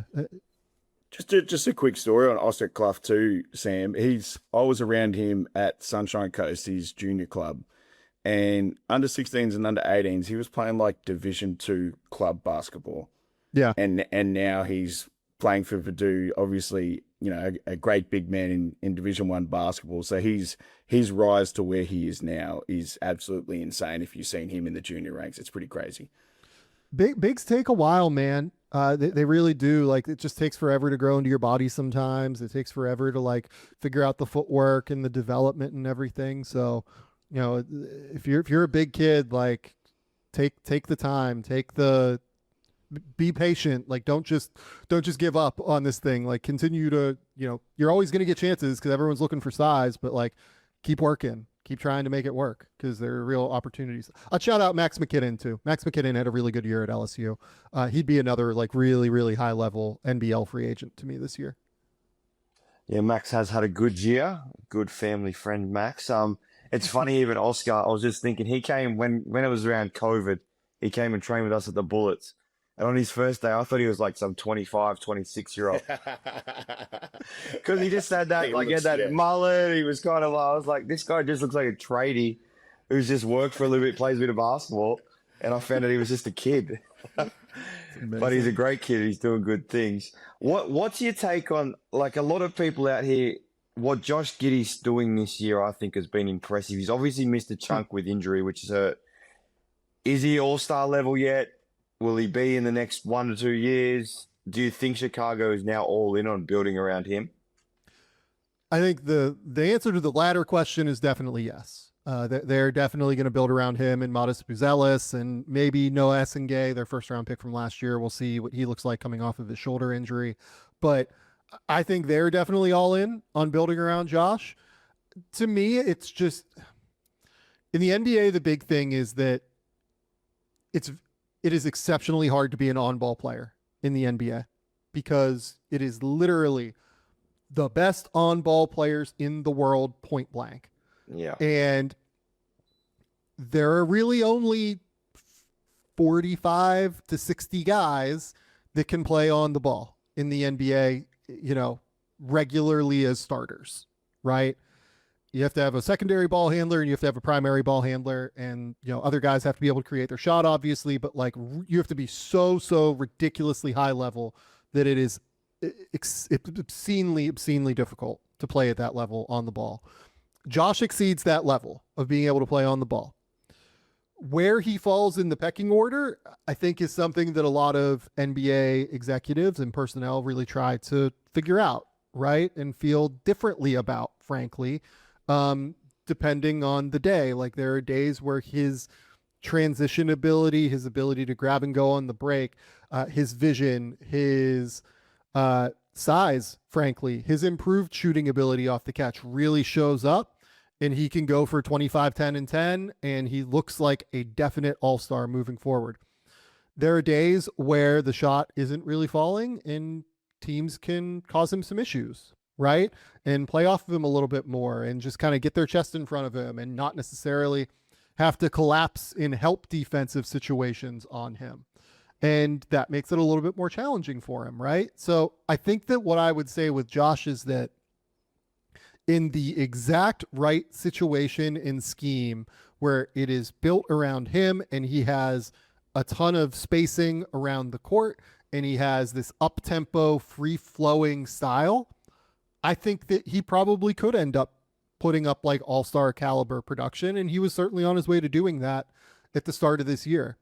Just a quick story on Oscar Clough too, Sam. I was around him at Sunshine Coast, his junior club, and under 16s and under 18s, he was playing like Division 2 club basketball. Yeah. And now he's playing for Purdue, obviously, a great big man in Division 1 basketball. So his rise to where he is now is absolutely insane. If you've seen him in the junior ranks, it's pretty crazy. Bigs take a while, man. They really do. Like, it just takes forever to grow into your body sometimes. It takes forever to like figure out the footwork and the development and everything. So, if you're a big kid, like take the time, be patient. Like, don't just give up on this thing. Like, continue to, you're always going to get chances because everyone's looking for size, but like, keep working. Keep trying to make it work because there are real opportunities. I'll shout out Max McKinnon too. Max McKinnon had a really good year at LSU. He'd be another like really, really high level NBL free agent to me this year. Yeah, Max has had a good year. Good family friend, Max. It's funny, even Oscar, I was just thinking, he came when it was around COVID, he came and trained with us at the Bullets. And on his first day, I thought he was like some 25, 26-year-old. Because he just had that, he had that mullet. He was kind of, I was like, this guy just looks like a tradie who's just worked for a little bit, plays a bit of basketball. And I found out he was just a kid. But he's a great kid. He's doing good things. What's your take on, like, a lot of people out here, what Josh Giddey's doing this year, I think, has been impressive. He's obviously missed a chunk with injury, which has hurt. Is he all-star level yet? Will he be in the next 1 to 2 years? Do you think Chicago is now all in on building around him? I think the answer to the latter question is definitely yes. They're definitely going to build around him and Modest Buzelis and maybe Noah Essengay, their first-round pick from last year. We'll see what he looks like coming off of his shoulder injury. But I think they're definitely all in on building around Josh. To me, it's just in the NBA, the big thing is that it is exceptionally hard to be an on-ball player in the NBA because it is literally the best on-ball players in the world, point blank. Yeah. And there are really only 45 to 60 guys that can play on the ball in the NBA, regularly as starters, right? You have to have a secondary ball handler and you have to have a primary ball handler, and other guys have to be able to create their shot, obviously, but like you have to be so ridiculously high level that it is obscenely difficult to play at that level on the ball. Josh exceeds that level of being able to play on the ball. Where he falls in the pecking order, I think, is something that a lot of NBA executives and personnel really try to figure out, right? And feel differently about, frankly. Depending on the day. Like, there are days where his transition ability, his ability to grab and go on the break, his vision, his size, frankly, his improved shooting ability off the catch really shows up, and he can go for 25, 10, and 10, and he looks like a definite all-star moving forward. There are days where the shot isn't really falling, and teams can cause him some issues, right? And play off of him a little bit more and just kind of get their chest in front of him and not necessarily have to collapse in help defensive situations on him. And that makes it a little bit more challenging for him, right? So I think that what I would say with Josh is that in the exact right situation and scheme where it is built around him and he has a ton of spacing around the court and he has this up-tempo, free-flowing style, I think that he probably could end up putting up like all-star caliber production, and he was certainly on his way to doing that at the start of this year.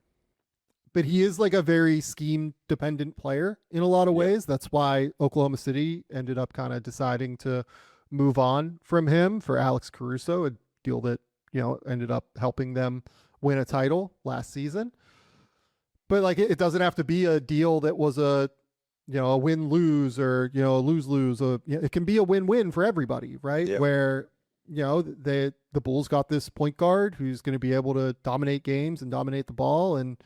But he is like a very scheme-dependent player in a lot of ways. That's why Oklahoma City ended up kind of deciding to move on from him for Alex Caruso, a deal that, ended up helping them win a title last season. But like, it doesn't have to be a deal that was a win-lose or, a lose-lose. It can be a win-win for everybody, right? Yep. Where, the Bulls got this point guard who's going to be able to dominate games and dominate the ball and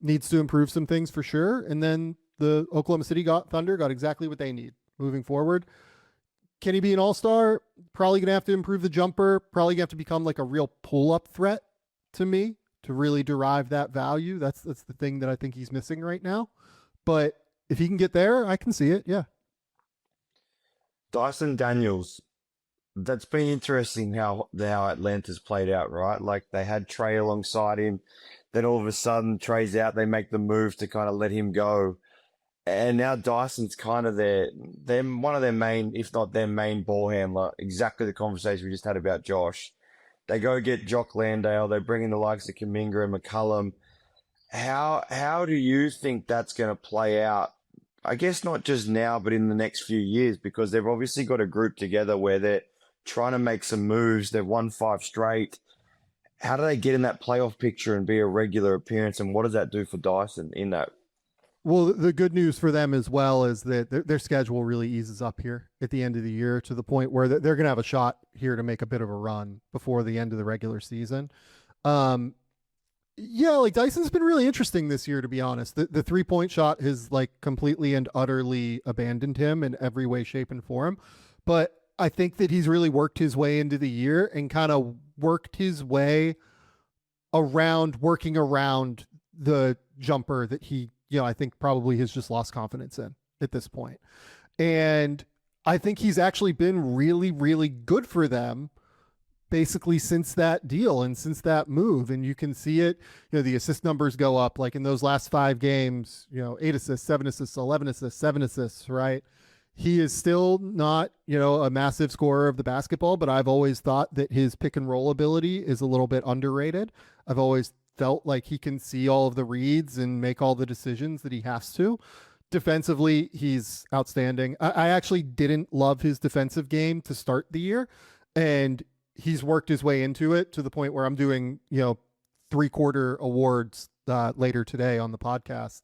needs to improve some things for sure. And then the Oklahoma City Thunder got exactly what they need moving forward. Can he be an all-star? Probably going to have to improve the jumper. Probably going to have to become like a real pull-up threat to me to really derive that value. That's the thing that I think he's missing right now. But if he can get there, I can see it. Yeah. Dyson Daniels. That's been interesting how Atlanta's played out, right? Like they had Trey alongside him. Then all of a sudden, Trey's out. They make the move to kind of let him go. And now Dyson's kind of they're one of their main, if not their main ball handler. Exactly the conversation we just had about Josh. They go get Jock Landale. They bring in the likes of Kuminga and McCullum. How do you think that's going to play out? I guess not just now, but in the next few years, because they've obviously got a group together where they're trying to make some moves. They've won 5 straight. How do they get in that playoff picture and be a regular appearance? And what does that do for Dyson in that? Well, the good news for them as well is that their schedule really eases up here at the end of the year to the point where they're going to have a shot here to make a bit of a run before the end of the regular season. Yeah, like Dyson's been really interesting this year, to be honest. The 3-point shot has like completely and utterly abandoned him in every way, shape, and form. But I think that he's really worked his way into the year and kind of worked his way working around the jumper that he, I think probably has just lost confidence in at this point. And I think he's actually been really, really good for them basically since that deal and since that move. And you can see it, the assist numbers go up like in those last 5 games, 8 assists, 7 assists, 11 assists, 7 assists, right? He is still not, a massive scorer of the basketball, but I've always thought that his pick and roll ability is a little bit underrated. I've always felt like he can see all of the reads and make all the decisions that he has to. Defensively, he's outstanding. I actually didn't love his defensive game to start the year, and he's worked his way into it to the point where I'm doing, 3-quarter awards later today on the podcast.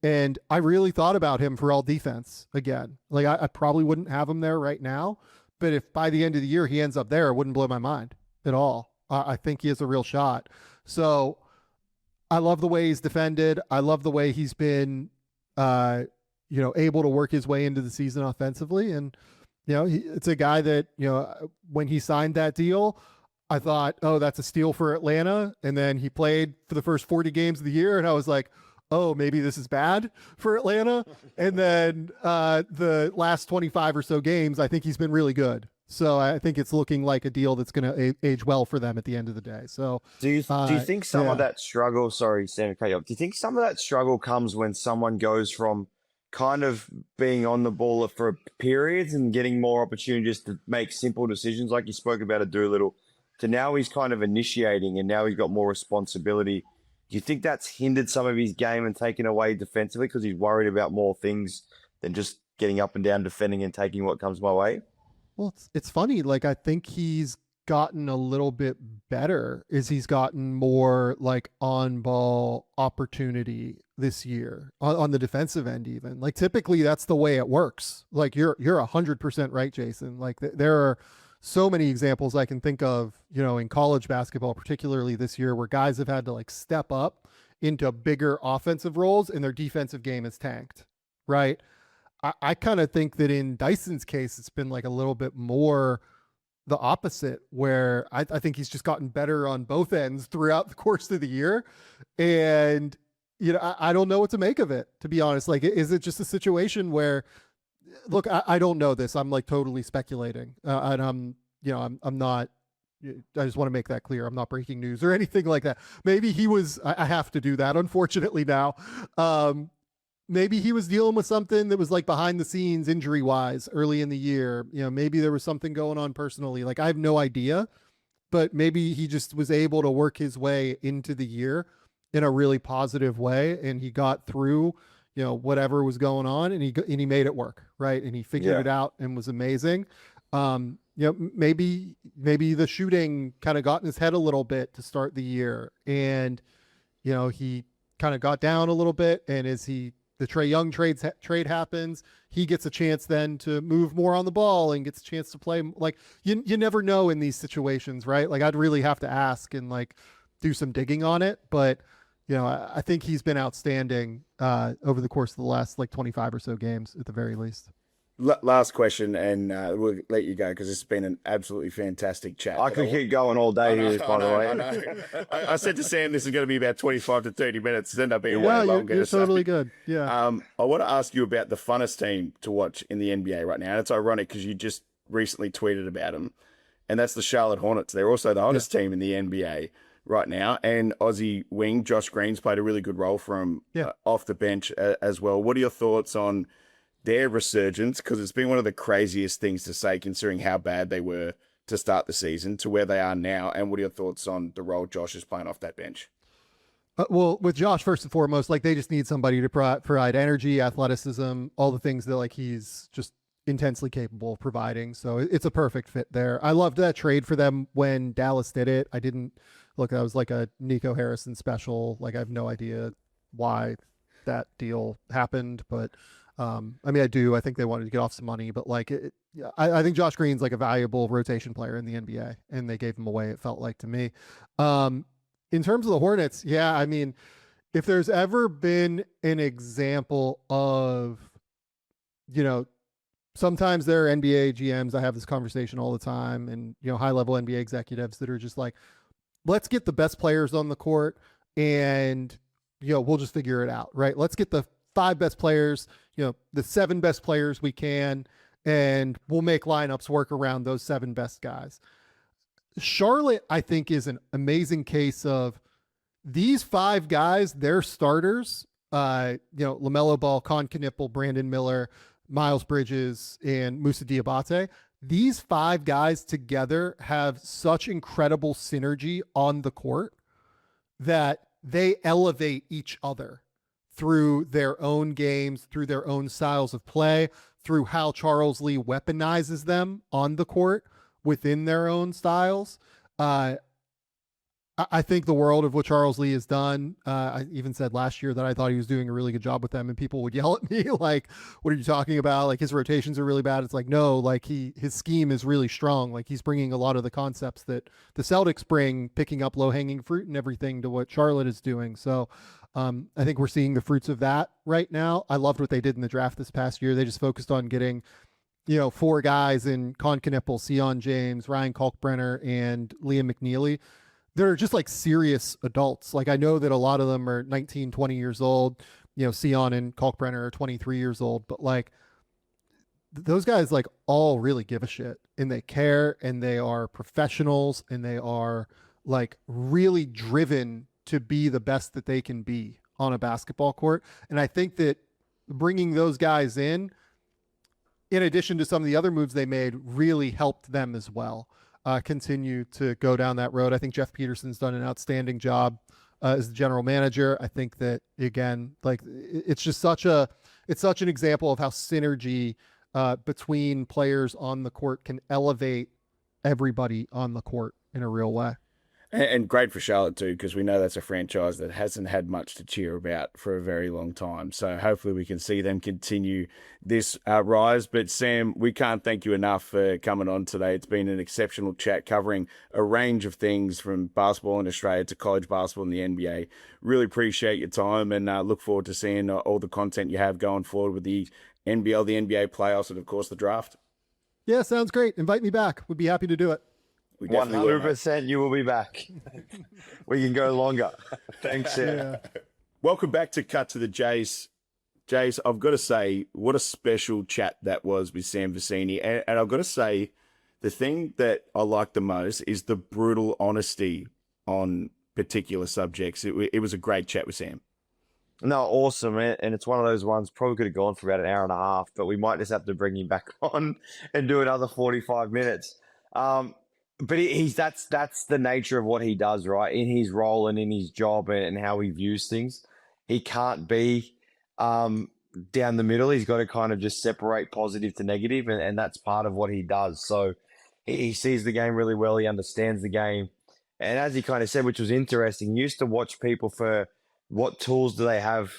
And I really thought about him for all defense again. Like I probably wouldn't have him there right now, but if by the end of the year he ends up there, it wouldn't blow my mind at all. I think he has a real shot. So I love the way he's defended. I love the way he's been, able to work his way into the season offensively. And, it's a guy that, when he signed that deal, I thought, oh, that's a steal for Atlanta. And then he played for the first 40 games of the year. And I was like, oh, maybe this is bad for Atlanta. And then the last 25 or so games, I think he's been really good. So I think it's looking like a deal that's going to age well for them at the end of the day. So do you think some of that struggle, sorry, Sam, cut you off. Do you think some of that struggle comes when someone goes from kind of being on the ball for periods and getting more opportunities to make simple decisions, like you spoke about a Doolittle, to now he's kind of initiating and now he's got more responsibility? Do you think that's hindered some of his game and taken away defensively because he's worried about more things than just getting up and down, defending and taking what comes my way? Well, it's funny. Like, I think he's gotten a little bit better as he's gotten more like on ball opportunity this year on the defensive end, even. Like, typically that's the way it works. Like, you're 100% right, Jason. Like, there are so many examples I can think of, in college basketball, particularly this year, where guys have had to like step up into bigger offensive roles and their defensive game is tanked, right? I kind of think that in Dyson's case, it's been like a little bit more the opposite, where I think he's just gotten better on both ends throughout the course of the year. And, I don't know what to make of it, to be honest. Like, is it just a situation where, look, I don't know this. I'm like totally speculating. And I'm not, I just want to make that clear. I'm not breaking news or anything like that. Maybe he was, I have to do that, unfortunately now. Maybe he was dealing with something that was like behind the scenes injury wise early in the year. Maybe there was something going on personally. Like, I have no idea, but maybe he just was able to work his way into the year in a really positive way. And he got through, whatever was going on, and he made it work. Right. And he figured it out and was amazing. Maybe the shooting kind of got in his head a little bit to start the year, and, he kind of got down a little bit. And as the Trae Young trade happens, he gets a chance then to move more on the ball and gets a chance to play. Like, you never know in these situations, right? Like, I'd really have to ask and like do some digging on it. But, I think he's been outstanding over the course of the last like 25 or so games at the very least. Last question, and we'll let you go because this has been an absolutely fantastic chat. I could keep going all day here, by the way. I know. I said to Sam this is going to be about 25 to 30 minutes. It's ended up being Yeah, way longer. you're totally good. Yeah. I want to ask you about the funnest team to watch in the NBA right now. And it's ironic because you just recently tweeted about them, and that's the Charlotte Hornets. They're also the hottest team in the NBA right now. And Aussie wing Josh Green's played a really good role for him off the bench as well. What are your thoughts on their resurgence? Because it's been one of the craziest things to say considering how bad they were to start the season to where they are now. And what are your thoughts on the role Josh is playing off that bench? Well, with Josh, first and foremost, like they just need somebody to provide energy, athleticism, all the things that like he's just intensely capable of providing. So it's a perfect fit there. I loved that trade for them when Dallas did it. I didn't look, that was like a Nico Harrison special. Like I have no idea why that deal happened, but I mean, I do. I think they wanted to get off some money, but like, I think Josh Green's like a valuable rotation player in the NBA, and they gave him away. It felt like to me. In terms of the Hornets, yeah, I mean, if there's ever been an example of, you know, sometimes there are NBA GMs. I have this conversation all the time, and high level NBA executives that are just like, let's get the best players on the court, and we'll just figure it out, right? Let's get the 5 best players, the 7 best players we can, and we'll make lineups work around those 7 best guys. Charlotte, I think, is an amazing case of these 5 guys, they're starters, LaMelo Ball, Con Knipple, Brandon Miller, Miles Bridges, and Moussa Diabate. These 5 guys together have such incredible synergy on the court that they elevate each other through their own games, through their own styles of play, through how Charles Lee weaponizes them on the court within their own styles. I think the world of what Charles Lee has done. I even said last year that I thought he was doing a really good job with them, and people would yell at me like, what are you talking about? Like his rotations are really bad. It's like, no, like his scheme is really strong. Like he's bringing a lot of the concepts that the Celtics bring, picking up low hanging fruit and everything, to what Charlotte is doing. So I think we're seeing the fruits of that right now. I loved what they did in the draft this past year. They just focused on getting 4 guys in Con Knipple, Sion James, Ryan Kalkbrenner, and Liam McNeely. They're just like serious adults. Like I know that a lot of them are 19, 20 years old. Sion and Kalkbrenner are 23 years old, but like those guys like all really give a shit, and they care, and they are professionals, and they are like really driven to be the best that they can be on a basketball court. And I think that bringing those guys in addition to some of the other moves they made, really helped them as well continue to go down that road. I think Jeff Peterson's done an outstanding job as the general manager. I think that, again, like it's such an example of how synergy between players on the court can elevate everybody on the court in a real way. And great for Charlotte too, because we know that's a franchise that hasn't had much to cheer about for a very long time. So hopefully we can see them continue this rise. But Sam, we can't thank you enough for coming on today. It's been an exceptional chat covering a range of things from basketball in Australia to college basketball in the NBA. Really appreciate your time, and look forward to seeing all the content you have going forward with the NBL, the NBA playoffs, and of course the draft. Yeah, sounds great. Invite me back. We'd be happy to do it. 100% you will be back. We can go longer. Thanks, Sam. Yeah. Welcome back to Cut to the Jase. Jase, I've got to say, what a special chat that was with Sam Vecenie. And I've got to say, the thing that I like the most is the brutal honesty on particular subjects. It was a great chat with Sam. No, awesome, man. And it's one of those ones, probably could have gone for about an hour and a half, but we might just have to bring him back on and do another 45 minutes. But that's the nature of what he does, right? In his role and in his job and how he views things. He can't be down the middle. He's got to kind of just separate positive to negative, and that's part of what he does. So he sees the game really well. He understands the game. And as he kind of said, which was interesting, he used to watch people for what tools do they have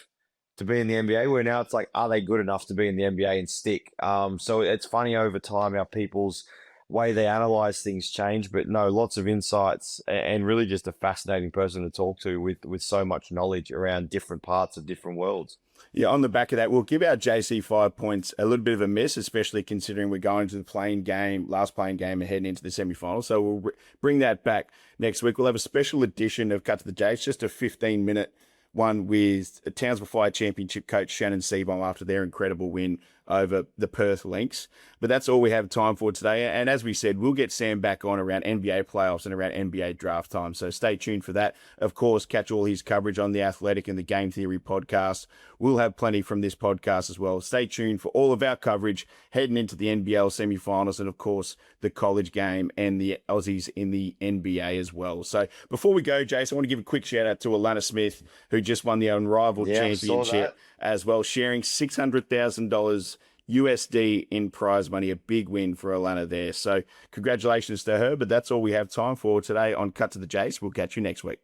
to be in the NBA, where now it's like, are they good enough to be in the NBA and stick? So it's funny over time how people's way they analyze things change, but no, lots of insights, and really just a fascinating person to talk to with so much knowledge around different parts of different worlds. Yeah, on the back of that, we'll give our JC 5 points a little bit of a miss, especially considering we're going to the last playing game and heading into the semi-final. So we'll bring that back next week. We'll have a special edition of Cut to the Jase, just a 15-minute one with Townsville Fire Championship coach Shannon Seabohm after their incredible win over the Perth Lynx. But that's all we have time for today. And as we said, we'll get Sam back on around NBA playoffs and around NBA draft time. So stay tuned for that. Of course, catch all his coverage on The Athletic and the Game Theory podcast. We'll have plenty from this podcast as well. Stay tuned for all of our coverage heading into the NBL semifinals and, of course, the college game and the Aussies in the NBA as well. So before we go, Jason, I want to give a quick shout out to Alana Smith, who just won the Unrivaled Championship as well, sharing $600,000 USD in prize money, a big win for Alana there. So congratulations to her, but that's all we have time for today on Cut to the Jase. We'll catch you next week.